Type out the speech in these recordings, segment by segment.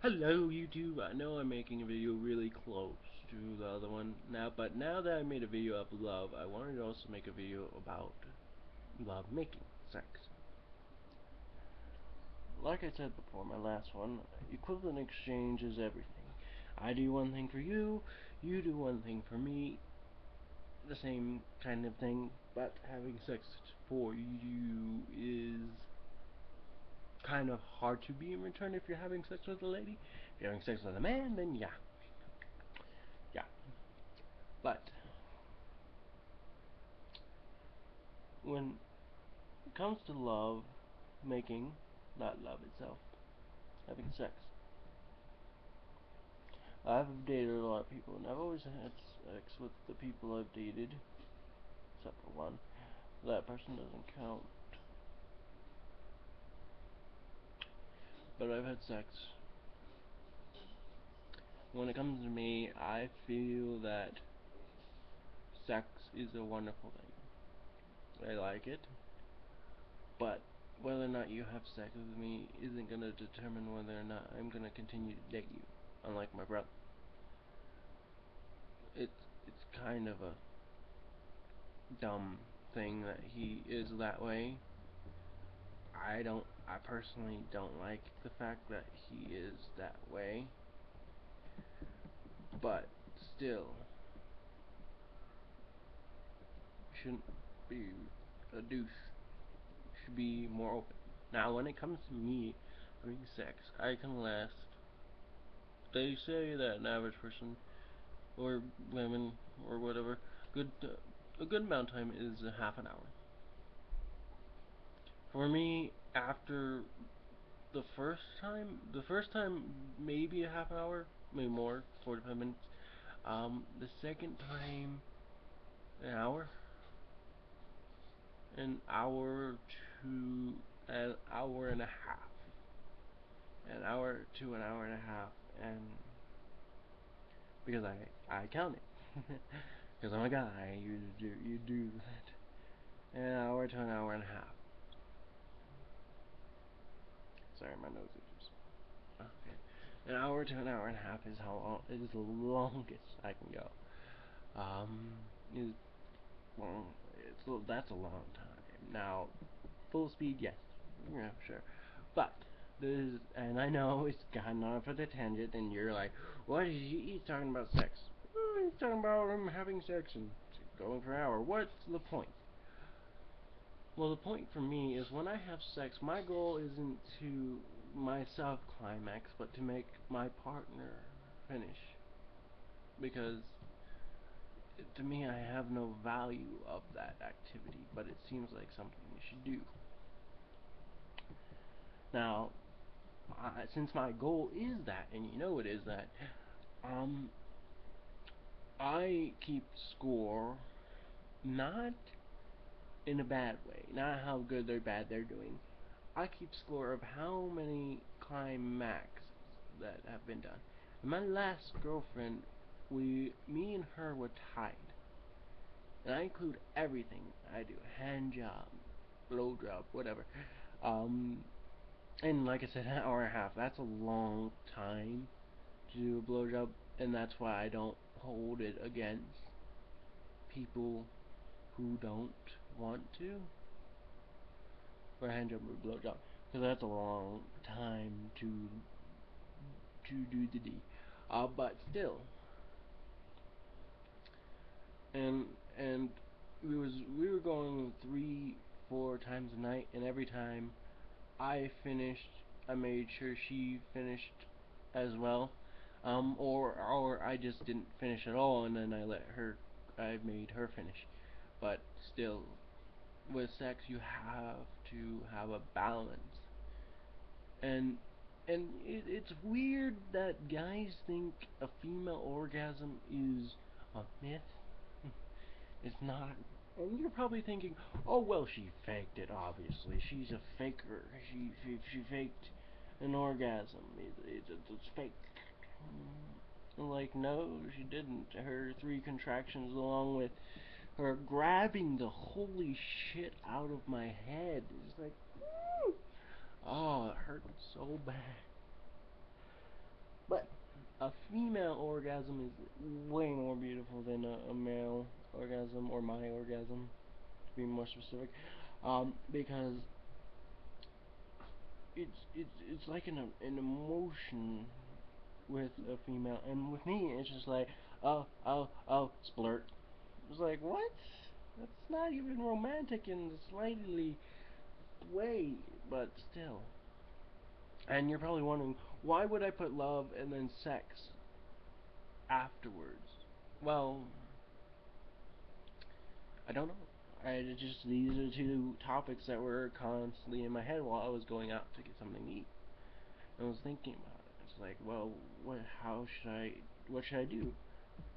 Hello YouTube, I know I'm making a video really close to the other one now, but now that I made a video of love, I wanted to also make a video about love making, sex. Like I said before, my last one, equivalent exchange is everything. I do one thing for you, you do one thing for me, the same kind of thing, but having sex for you is kind of hard to be in return if you're having sex with a lady. If you're having sex with a man, then yeah. But when it comes to love making, not love itself, having sex, I've dated a lot of people, and I've always had sex with the people I've dated, except for one. That person doesn't count. But I've had sex. When it comes to me, I feel that sex is a wonderful thing. I like it, but whether or not you have sex with me isn't gonna determine whether or not I'm gonna continue to date you. Unlike my brother, it's kind of a dumb thing that he is that way. I personally don't like the fact that he is that way, but still, shouldn't be a douche. Should be more open. Now, when it comes to me having sex, I can last. They say that an average person, or women, or whatever, a good amount of time is a half an hour. For me, after the first time maybe a half an hour, maybe more, 45 minutes. The second time, an hour, to an hour and a half, an hour to an hour and a half, and because I count it, because I'm a guy, you do that, an hour to an hour and a half. Sorry, my nose itches. Okay. An hour to an hour and a half is how long, is the longest I can go. Is long. That's a long time. Now, full speed, yes, yeah, sure. But and I know it's gotten off at a tangent, and you're like, what is he talking about sex? He's talking about him having sex and going for an hour. What's the point? Well, the point for me is when I have sex, my goal isn't to myself climax, but to make my partner finish. Because to me, I have no value of that activity, but it seems like something we should do. Now, since my goal is that, and you know it is that, um, I keep score, not in a bad way, not how good or bad they're doing. I keep score of how many climax that have been done. And my last girlfriend, me and her were tied. And I include everything I do, hand job, blow job, whatever. Um, and like I said, an hour and a half, that's a long time to do a blow job, and that's why I don't hold it against people who don't want to, for a hand job or blow job, because that's a long time to do the D. But still, and and we were going 3-4 times a night, and every time I finished, I made sure she finished as well. Or I just didn't finish at all, and then I made her finish. But still, with sex, you have to have a balance. And it's weird that guys think a female orgasm is a myth. It's not. And you're probably thinking, oh well, she faked it. Obviously, she's a faker. She faked an orgasm. It's fake. Like, no, she didn't. Her 3 contractions, along with her grabbing the holy shit out of my head, is like, woo! Oh, it hurt so bad. female orgasm is way more beautiful than a male orgasm, or my orgasm, to be more specific, because it's like an emotion with a female, and with me it's just like, oh, splurt. It's like, what? That's not even romantic in the slightly way, but still. And you're probably wondering, why would I put love and then sex afterwards? Well, I don't know. These are two topics that were constantly in my head while I was going out to get something to eat. I was thinking about it. It's like, well, what should I do?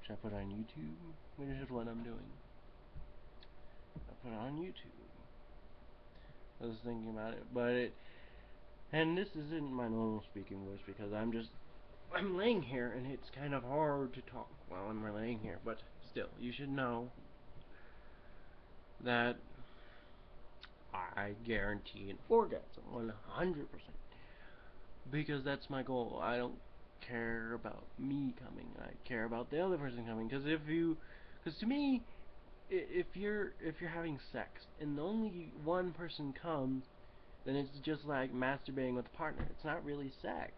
Should I put it on YouTube? Which is what I'm doing. I put it on YouTube. I was thinking about it, and this isn't my normal speaking voice because I'm laying here and it's kind of hard to talk while I'm laying here, but still, you should know that I guarantee an orgasm 100%, because that's my goal. I don't care about me coming. I care about the other person coming. Because to me, if you're having sex and only one person comes, then it's just like masturbating with a partner. It's not really sex.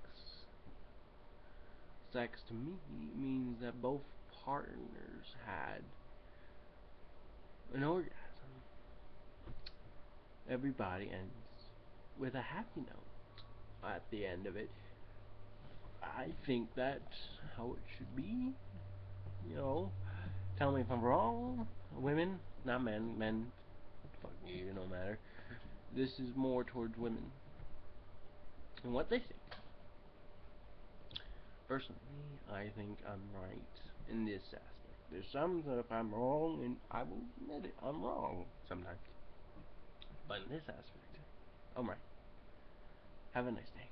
Sex to me means that both partners had an orgasm. Everybody ends with a happy note at the end of it. I think that's how it should be. You know, tell me if I'm wrong. Women, not men. Men, fuck you, no matter. This is more towards women and what they think. Personally, I think I'm right in this aspect. There's some that if I'm wrong, and I will admit it, I'm wrong sometimes. But in this aspect, I'm right. Have a nice day.